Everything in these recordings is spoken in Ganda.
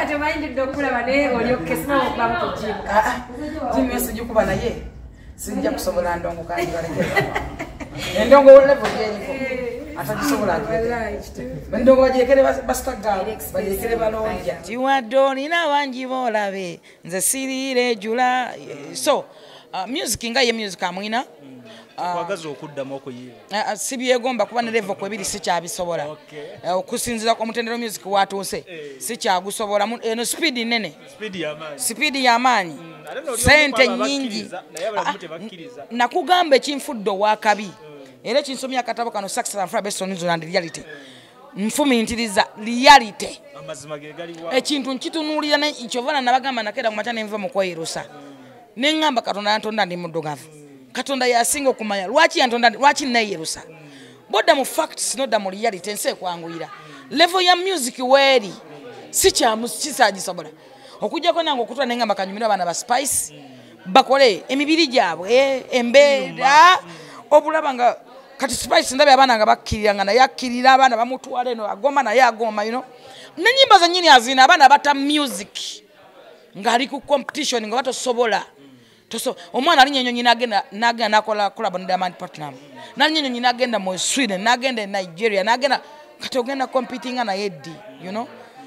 Kati mayindidde okulaba naye olyokkesima okubamu ku jimu. Jimu yosijja kuba naye sijja kusobola ndongo kangi balekera. Endongo level yenyiko atagisobola ndongo bagyekere basitaga bagyekere balonja. Tiwadonina wangi bolabe nze sirire jula. So music nga ye music amwina kwagaza okuddamu okuyiba sibyegomba kuba ne level kwebiri sikyabisobola okusinzira ku mutendero music watuuse sikyagusobola eno speed nene speed y'amaanyi sente nyingi nakugamba ekinfudde owakabi era kinsomya akatabo kano Success and Fraud Based on News and Reality nfumintiriza reality ekintu nkitunuulira nekyovana nabagamba nakera kumata nenva mukweyirusa nengamba Katonda yantonda ndi muddugavu Katonda yasinga okumanya lwaki yantonda lwaki neyerusa boda mu facts no da mu reality ense kwanguyira level ya music weri kisagisobola okujjako nange okutula nengamba kanyumira abana ba Spice bakole emibiri gyabwe embeera obulaba nga kati Spice ndabe abana nga bakkirira naye akkirira abana bamutwala eno agoma naye agoma nenyimba za nyini azina abana bata music ngali ku competition nga batosobola omwana ali nyenyo nyina agenda nakola collab ne Diamond Platinum nali nyenyo nyina agenda mu Sweden nagenda Nigeria nagenda kati ogenda competing na Eddie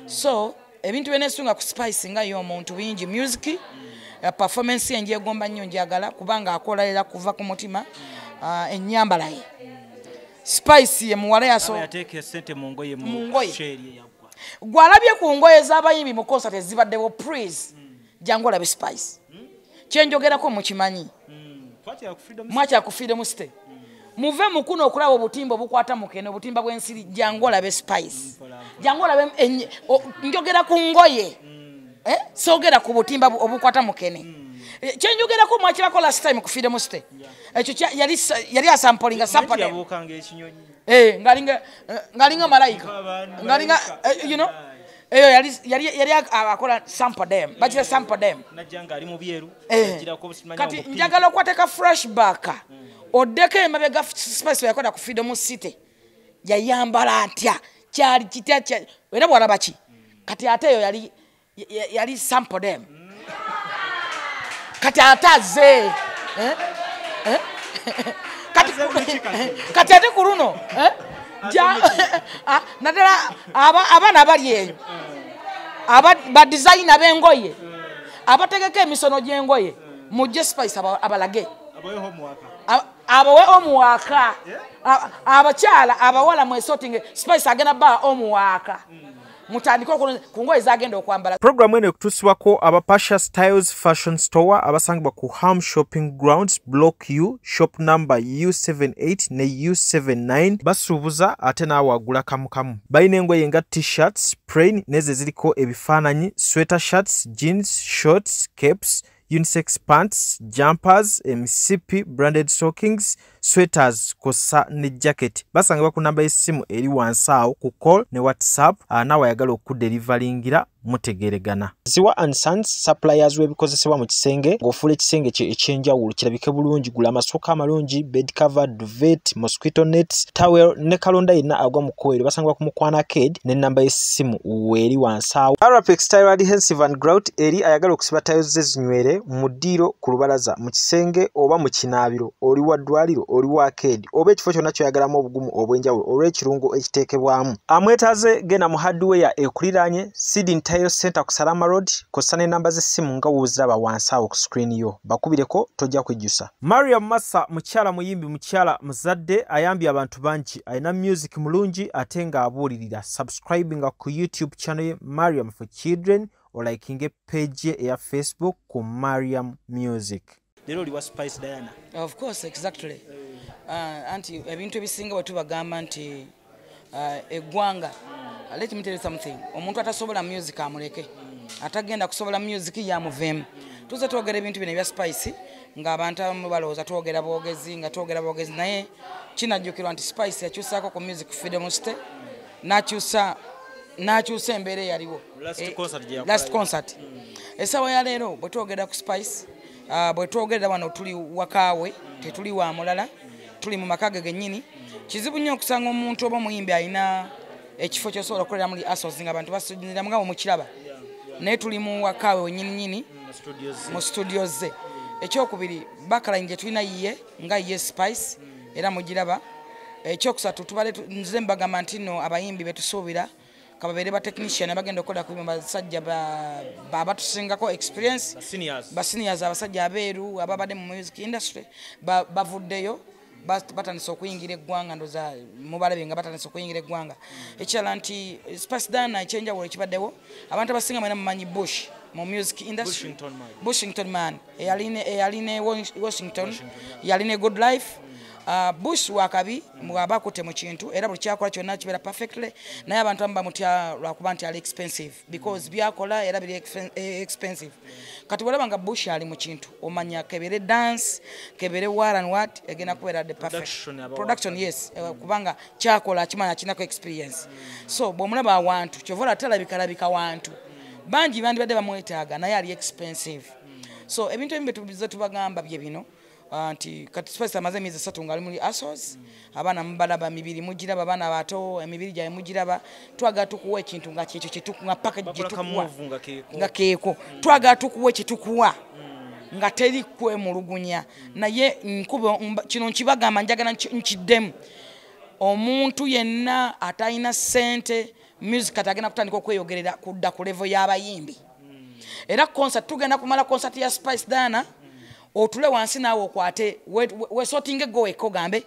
so ebintu benesunga ku Spice nga yo omuntu bingi music performance yenje egomba nnyo njagala kubanga akola era kuva ku mutima ennyambala ye Spice ye muwala yaso yateeka sente mu ngoye sheri yakwa gwalabye ku ngoye z'abayimbi mu concert ezibaddewo praise jangola be Spice kyenjogerako mukimanyi mwacha ku freedom state muve mukuno okulaba obutimba obukwata mukene obutimba bw'ensiri jangola be Spice jangola be njogera ku ngoye sogera ku butimba obukwata mukene kyenjogerako mwakirako last time ku freedom state ekyo yali asampolinga sample ngalinga malayika ngalinga eyo yali akola sample dem bakira sample dem najanga ali mu byeru kati njagala okwateka flashback oddeko emabega Spice yakola ku freedom city yayambala atya kyali kitya era bwalaba ki kati ate eyo yali sample dem kati ataze kati ate kuruno nadala abana abali eyo ba designer bengoye abategeka emisono gy'engoye mujje Spice abalage abawe omuwaka abakyala abawala mwesotinge Spice agenda ba omuwaka mutandika ku ngoye zagenda okwambala. Programu eno kutusibwako aba Pasha Styles Fashion Store abasangibwa ku Ham Shopping Grounds Block U shop number U78 ne U79 basuubuza ate naawagula kamukamu. Balina engoye nga t-shirts, plain neze ziriko ebifaananyi, sweater shirts, jeans, shorts, capes, unisex pants, jumpers, MCP, branded stockings, sweaters, kosa ne jacket. Basangibwa ku namba y'essimu eri wansi awo ku call ne WhatsApp n'awayagala okudelivalingira mutegeregana. Ziwa and Sons suppliers webikozesebwa mu kisenge ng'ofuula ekisenge kye ekyenjawulo kirabike bulungi gula amasooka amalungi bed cover duvet mosquito nets towel ne kalonda yenna agwa mu kkoero basangibwa ku Mukwana Arcade ne namba y'essimu weeri wansi awo. Arapex Tile Adhesive and Grout eri ayagala okusiba tiles ze zinywere mu ddiiro ku lubalaza mu kisenge oba mu kinaabiro oli wa ddwaliro oli wa arcade oba ekifo kyonna kyoyagalamu obugumu obw'enjawulo olw'ekirungo ekiteekebwamu. Amwetaaze genda mu hardware ekuliraanye Sidin Tile Center ku Salama Road kosa ne namba z'essimu nga wooziraba wansi awo ku screen yo bakubireko tojja kwejjusa. Mariam Massa mukyala muyimbi mukyala muzadde ayambye abantu bangi alina music mulungi ate nga abuulirira subscribinga ku YouTube channel ye Mariam for Children olikinge page ye eya Facebook ku Mariam Music. Lero oli wa Spice Diana. Of course, exactly. Anti ebintu ebisinga bwe tubagamba nti eggwanga let me tell you something. Omuntu atasobola music amuleke. Atagenda kusobola music yamuveemu. Tuze twogera ebintu bino ebya Spice nga abantu abamu balowooza twogera boogezi naye kinajjukirwa nti Spice yakyusaako ku music freedom state n'akyusa embeera eyaliwo. Last concert. Essaawa ya leero bwe twogera ku Spice bwe twogerera wano tuli wakaawe tetuli wa mulala tuli mu maka ge gennyini kizibu nnyo okusanga omuntu oba muyimbi alina ekifo ky'osobola okukolera muri asos nga abantu basujjira mugabo mukiraba naye tuli mu wakaawe nyini mu studio ze. Ekyokubiri backline gye tulina yiye nga ye Spice era mugiraba. Ekyokusatu tubale nze mbagamba nti no abayimbi betusuubira kababeere ba technician abagenda okukola ku basajja batusingako experience ba seniors abasajja abeeru ababadde mu music industry bavuddeyo batandise okuyingira eggwanga ndoza mubalabe nga batandise okuyingira eggwanga. Ekirala nti Spice Diana ekyenjawulo ekibaddewo abantu abasinga mwena mumanyi Bush mu music industry Bushington man eyaline Washington yaline Good Life. Bush wakabi mwabakute mu kintu era buli kyakola kyonna kibera perfectly naye abantu amba mutya lwakuba nti ali expensive because byakola era biri expensive. Kati walaba nga Bush ali mu kintu omanya kebere dance kebere war and what egena kubeera the perfect production yes kubanga kyakola kimanya kinako experience. So bomulaba awantu kyovola talabika wantu bangi bandi badde bamwetaaga naye ali expensive. So ebintu ebimbe tubize tubagamba bye bino anti kati Spice amaze emyezi 3 ngali muri ASOS abana mubalaba mibiri mugiraba abana bato emibiri gya mugiraba twaga tukuwa ekintu nga kyekyo kitukunga package gitukuwa nga keeko twaga tukuwa ekitukuwa nga teri kwe mulugunya naye nkubo kino nkibagamba njagala nkiddemu omuntu yenna atayina sente music atagenda kutandika okweyogerera kudda ku level y'abayimbi era concert tugenda kumala concert ya Spice Diana otule wansi naawe okwate we sorting go ekogambe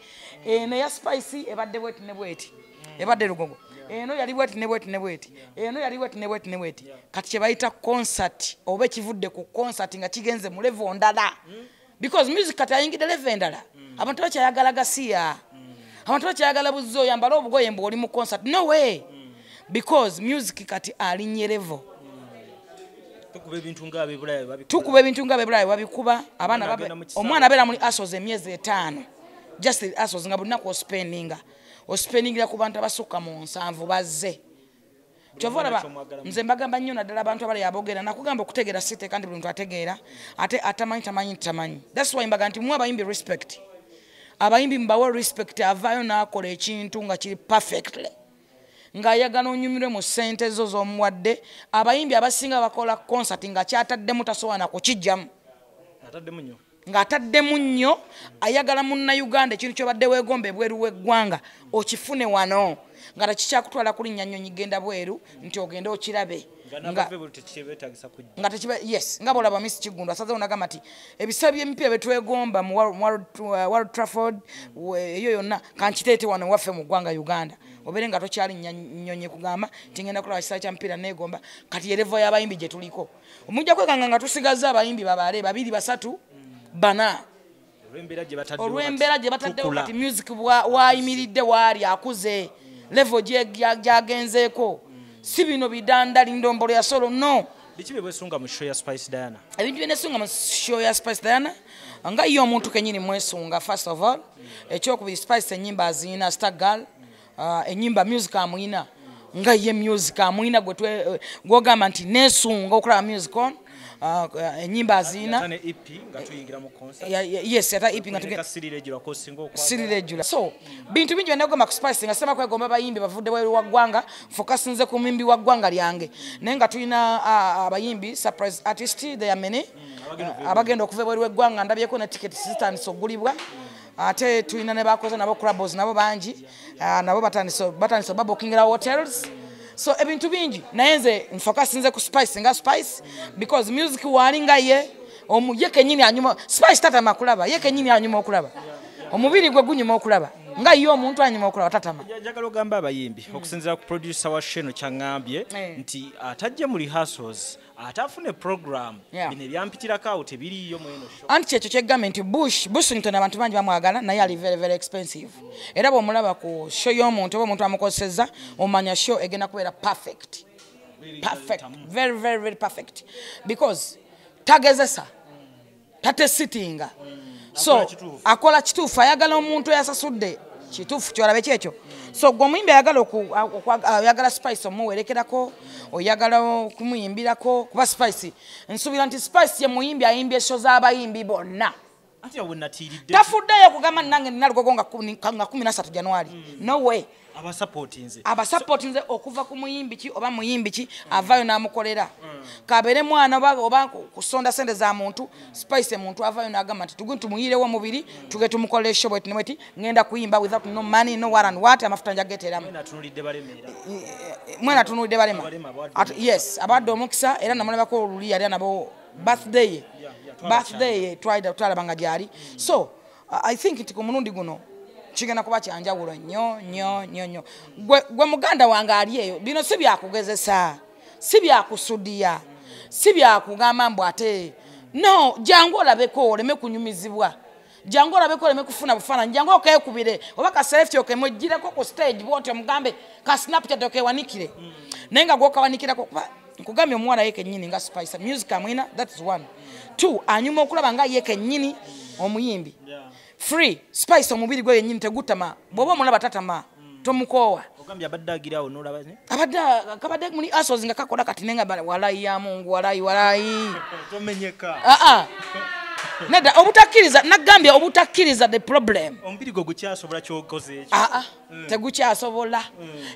eno ya Spice ebadde bweti ne bweti ebadde lugogo eno yali bweti ne bweti ne bweti eno yali bweti ne bweti ne bweti kati kye bayita concert oba kivudde ku concert nga kigenze mu level ndala because music kati ayingidde level ndala abantu bakyayagala gasiya abantu bakyayagala buzzo yambala obugoye mbu oli mu concert no way because music kati alinye level tukuba ebintu nga bebulayo babikuba abaana babe omwana abera muri ASOS emyezi 5 just ASOS nga bulina ko spendinga ku bantu abasukka mu 7 bazze kyovora nze mbagamba nnyo naddala abantu abali abogera nakugamba okutegeera site kandi buli muntu ategeera ate atamanyi that's why mbaga nti mu abayimbi respect abayimbi mbawo respect avayo nakola ekintu nga kiri perfectly nga yagano onyumire mu sente zo z'omuwadde abayimbi abasinga bakola concert nga kyataddemu tasowana kukijjamu nga ataddemu nnyo ayagala munna Uganda ekintu kyobadde weegombe bweru w'eggwanga okifune wano nga takikyakutwala kulinnya nnyonyi genda bweru nti ogende okirabe nga tekiba yes nga bolaba Miss Kigundu asazeewo nagamba nti ebisabi empya betwegomba mu World Trafford eyo yonna kankiteete wano waffe mu ggwanga Uganda obere nga tokyali nnyonyi kugamba tingenda kulaba kisaa kya mpira neegomba kati yerevo y'abayimbi gye tuliko omujja kwekanga nga tusigaza abayimbi babale 2 3 bana olw'embeera gye bataddewo kati music wayimiridde waali akuze level gyagenzeeko si bino bidandali ndombolo ya solo no biki bwesunga mu show ya Spice Diana ebintu byenesunga mu show ya Spice Diana nga yo omuntu kenyini mwesunga first of all ekyokubiri Spice enyimba azina Star Girl enyimba music amwina nga ye music amwina gwogamba nti nesunga okulaba music on enyimba azina yes ata EP nga tugenda siriregula so bintu bingi banagomba ku Spice nga sema kwegomba bayimbi bavudde wa ggwanga focus nze ku mimbi wa ggwanga lyange naye nga tulina abayimbi surprise artist they are many abagenda okuva bweru w'eggwanga ndabyeko na ticket zitandise ogulibwa ate tulina ne bakoze nabo clubs nabo bangi nabo batandise babokingira hotels. So ebintu bingi naye nze nfocus nze ku Spice nga Spice because music walinga ye ye kenyini anyuma Spice tatama kulaba ye kenyini anyuma okulaba omubiri gwe gunyuma okulaba nga yo omuntu anyuma okulaba tatama njagala ogamba abayimbi okusinzira ku producer wa Sheno kyangambye nti atajje muri rehearsals atafune program bino ebyampitirako awo tebiriyo mu eno show anti kyekyo kyeggambe nti Bushington abantu bangi bamwagala naye ali very very expensive era bw'omulaba ku show y'omuntu oba omuntu amukozesezza omanya show egenda kubeera perfect very very very perfect because tagezesa tatesitinga so akola kituufu ayagala omuntu eyasasudde kituufu kyolabe kyekyo so gwe omuyimbi ayagala Spice omuwerekerako oyagala okumuyimbirako kuba Spice nsuubira nti Spice ye muyimbi ayimbye show z'abayimbi bonna tafuddeyo kugamba nange nina lugogo nga 13 January no way abasupportinze okuva ku muyimbi ki oba muyimbi ki avayo n'amukolera kabere mwana oba kusonda sente za muntu Spice muntu avayo n'agamba nti tumuyirewo mubiri tuge tumukolera show bweti nebweti ngenda kuyimba without no money no what and what amafuta njageteramu mwena tunulidde balema yes abadde omukisa era namulabako oluli yali nabo birthday twalabanga gyali so I think nti ku mulundi guno kigenda kuba kyanjawulo nnyo gwe muganda wange ali eyo bino si byakugezesa si byakusudiya si byakugamba mbu ate no jangu olabeko oleme kunyumizibwa jangu olabeko oleme kufuna bufaananyi jangu okekubire oba ka selfie okemwejjireko ku stage bwoti omugambe ka snapchat okewanikire naye nga gwokawanikirako nkugambye omuwala ye kennyini nga Spice music amwina that is one two anyuma okulaba nga ye kennyini omuyimbi free Spice omubiri gwe yennyini tegutama bw'oba omulaba tatama tomukoowa ogambye abadde agirawo n'olaba ne kabadde muli asos nga kakola kati nenga walayi ya Mungu walayi tomenyeka nedda obutakkiriza nagambye obutakkiriza the problem omubiri gwo gukyasobola kyokoze ekyo tegukyasobola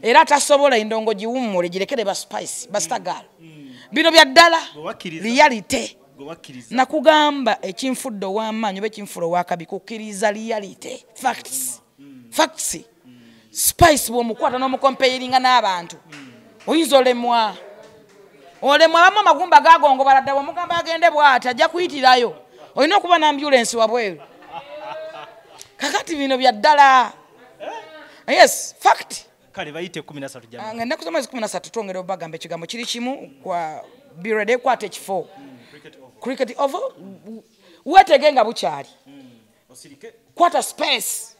era tasobola endongo giwummule girekere ba Spice bastagala bino bya ddala reality nakugamba ekinfudde ow'amaanyi oba ekinfula ow'akabi kukkiriza reality facts Spice bw'omukwata n'omukompeyiringa n'abantu oyinza olemwa abamu amagumba gagongoba ladde bw'omugamba agende bw'ati ajja kuyitirayo olina okuba n'ambulensi wabweru kakati bino bya ddala yes fact kale bayite 13 jamaa ennaku z'omwezi 13 twongera obagamba ekigambo kiri kimu kwa birede kwata ekifo cricket oval wetege nga bukyali osirike kwata space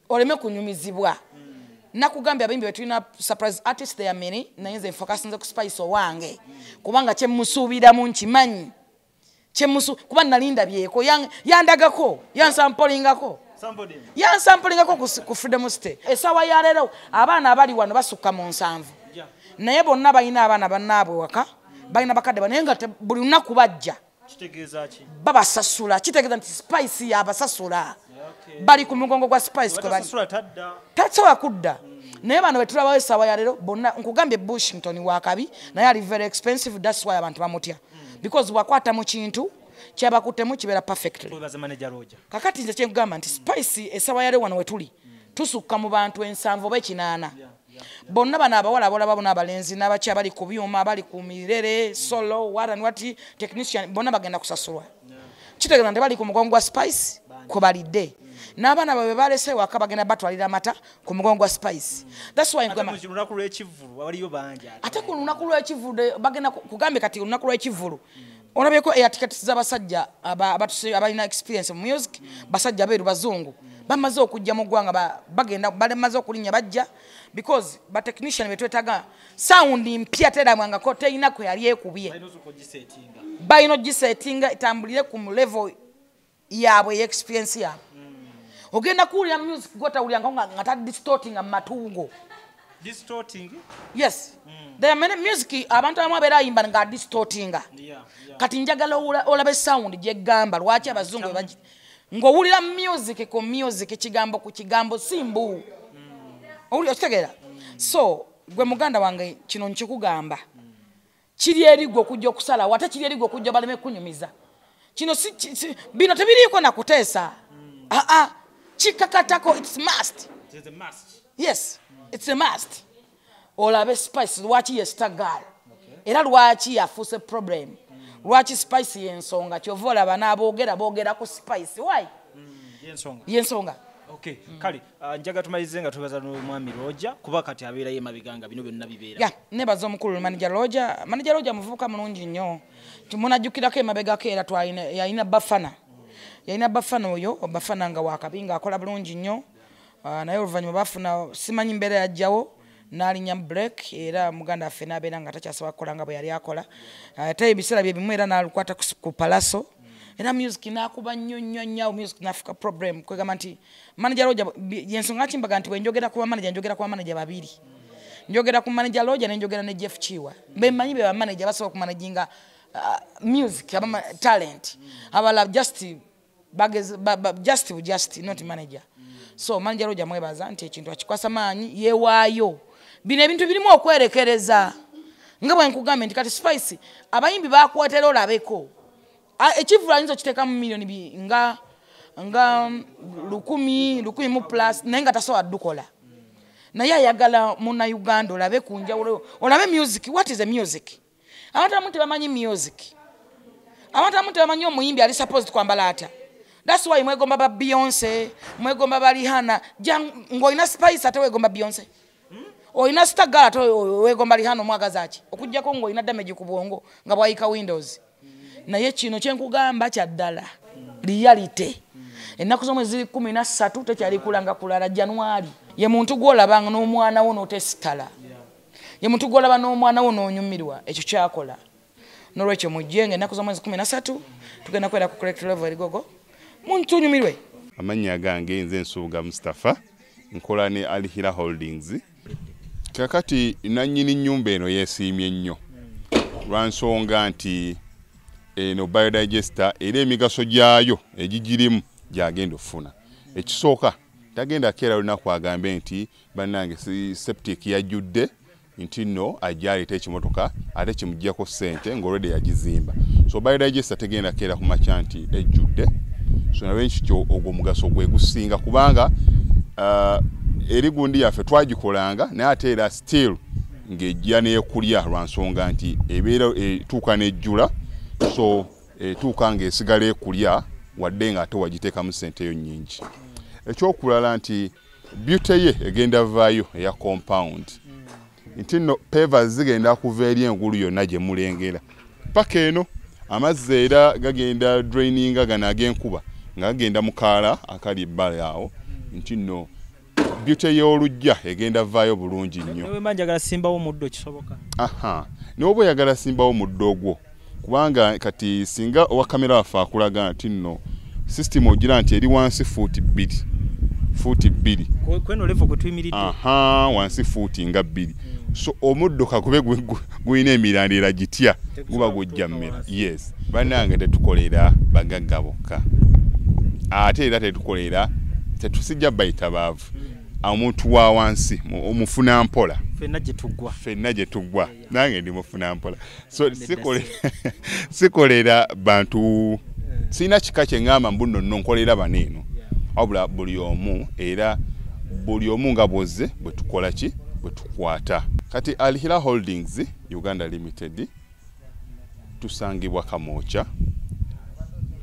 oleme kunyumizibwa nakugambye abayimbi betulina surprise artist they are many naye nze focusinze ku Spice owange kubanga kyemusuubiramu nkimanyi kuba nalinda byeko yandagako yansampulingako ku Freedom State esawa ya leero abaana abali wano basukka mu 7 naye bonna balina abaana bannaabwe waka balina bakadde naye nga buli lunaku bajja kitegeeza ki babasasula kitegeeza nti Spice yabasasula bali ku mugongo gwa Spice ko bali tasobola kudda naye bano betulabawo esawa ya leero bonna nkugambye Bushington wakabi naye ali very expensive that's why abantu bamutya because wakwata mu kintu kyabakutemu kibeera perfectly kakati nze kyengamba nti Spice esawa ya leero wano wetuli tusukka mu bantu 7 oba 8 bonna bano abawala abolaba bona abalenzi n'abakya bali ku byuma bali ku mirere solo what technician bonna bagenda kusasulwa kitegeeza nti bali ku mugongo gwa Spice ko balidde n'abaana babe balese waka bagenda batwalira amata ku mugongo gwa Spice that's why ngamba ate ku lunaku lw'ekivvulu waliyo bangi ate ku lunaku lw'ekivvulu bagenda kugambe kati lunaku lw'ekivvulu olabeko air tickets z'abasajja abalina experience mu music basajja beeru bazungu bamaze okujja mu ggwanga bagenda bamaze okulinnya bajja because ba technician betwetaga sound mpya teramwanga ko teina ko yali ekubye bayino gisettinga itambulire ku level yabwe experience yabo ogenda kuwulira music gotawulira nga ta distorting amatugo distorting yes there are many music abantu abamu abeera ayimba nga distortinga kati njagala olabe sound gyegamba lwaki abazungu ng'owulira music ku music kigambo ku kigambo simbu owulira okitegeera so gwe muganda wange kino nkikugamba kiri erigwe okujja okusala wate kiri erigwe okujja baleme kunyumiza kino bino tebiriiko nakuteesa kikakatako it's must yes it's a must olabe Spice lwaki yestagala era lwaki yafuuse problem lwaki Spice yensonga kyova olaba n'aboogera ku Spice why yensonga okay kale njaga tumalize nga tubaza n'omwami Roja kuba kati abeera ye mabiganga bino byonna bibeera ya nebaza omukulu manager Roja muvubuka mulungi nnyo munajjukirako emabegako era yalina bafana oyo bafana nga wakabinga akola bulungi nnyo naye oluvannyuma bafuna simanyi mbeera yajjawo n'alinya break era muganda affe n'abeera nga takyasobola kukola nga bwe yali akola ate ebiseera bye bimu era n'alukwata ku palaso era music n'akuba nnyo music n'afuka problem kwegamba nti manager Roja yensonga kimbaga nti bwenjogera ku bamanager njogera ku bamanager babiri njogera ku manager Roja nenjogera ne Jeff Chiwa bemanyi be bamanager basobola kumanaginga music talent abala just not manager so manager Roger mwebaza nti ekintu akikwasa maanyi yeewaayo bino ebintu birimu okwerekereza nga bwe nkugambye nti kati Spice abayimbi bakwatera olabeko Ekivuulu ayinza kiteeka mu milioni nga 10 mu plus naye nga tasobola dukola naye ayagala muna Uganda olabe ku njawulo olabe music. What is a music? Abantu abamu tebamanyi music. Abantu abamu tebamanyi omuyimbi ali supposed kwambala ata. That's why mwegomba ba Beyonce, mwegomba ba Rihanna, ng'olina Spice ate wegomba Beyonce. Olina Stargirl ate wegomba Rihanna omwagaza ki? Okujjako ng'olina damage ku bwongo nga bwayika Windows. Naye kino kyenkugamba kya ddala. Reality. Ennaku z'omwezi 13 tekyali kulanga kulala January. Ye muntu gw'olabanga n'omwana wo n'otesitala. Ye muntu gw'olaba n'omwana wo n'onyumirwa ekyo kyakola. N'olwekyo mujjenge ennaku z'omwezi 13 tugenda kwera ku correct level lugogo. Muntu nyumirwe. Amanya gange nze Nsubuga Mustafa nkola ne Alihira Holdings. Kakati nannyini nnyumba eno yeesiimye nnyo lwansonga nti eno biodigester era emigaso gyayo egigirimu gyagenda ofuna. Ekisooka tagenda keera lunaku agambe nti bannange septic yajjudde nti nno ajjaleta ekimotoka ate kimuggyako ssente ng'olwedde yagizimba. So biodigester tegenda keera ku makya nti ejjudde. So nawe nkikyo ogwo mugaso gwe gusinga kubanga eri gundi yaffe twagikolanga naye ate era still ng'ejja n'ekulya lwansonga nti ebeera etuuka n'ejjula so etuuka ng'esigala ekulya wadde nga ate wagiteekamu ssente yo nnyingi. Ekyokulala nti beauty ye egenda vaayo eya compound nti nno pavers zigenda kuva eri engulu yonna gye mulengera paka eno amazzi era gagenda draininga gano ag'enkuba nga gagenda mu kaala akali ebbala awo nti nno beauty y'olujja egenda vaayo bulungi nnyo. Newe manjagala simbawo muddo kisoboka. N'oba oyagala simbawo muddo ogwo kubanga kati singa owa kamera waffe akulaga nti nno system ogira nti eri wansi fuuti 2 kweno level kwe tuyimiridde wansi fuuti nga 2 so omuddo kakube guyina emirandira gitya guba gujja mmera. Yes bannange tetukolera bagagga bokka ate era tetukolera tetusijja bayita baavu omuntu wa wansi omufuna mpola fenna gye tuggwa nange ndi mufuna mpola so sikolera bantu sina kika kye ngamba mbuno nno nkolera baneeno wabula buli omu era buli omu nga bwozze bwe tukola ki bwe tukwata. Kati Alihira Holdings Uganda Limited tusangibwa Kamoocha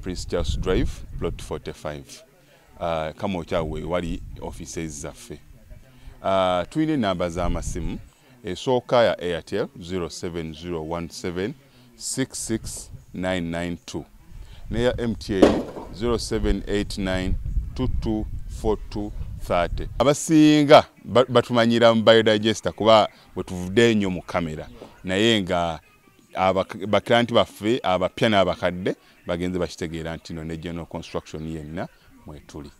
Prince Charles Drive plot 45 Kamoocha we wali offices zaffe. Tuyina namba z'amasimu esooka ya Airtel 07017669992 neya MTN 0789224230. Abasinga batumanyira mu biodigester kuba bwe tuvudde nnyo mu kamera naye nga abaklanti baffe abapya n'abakadde bagenze bakitegeera nti no ne general construction yenna mwetuli.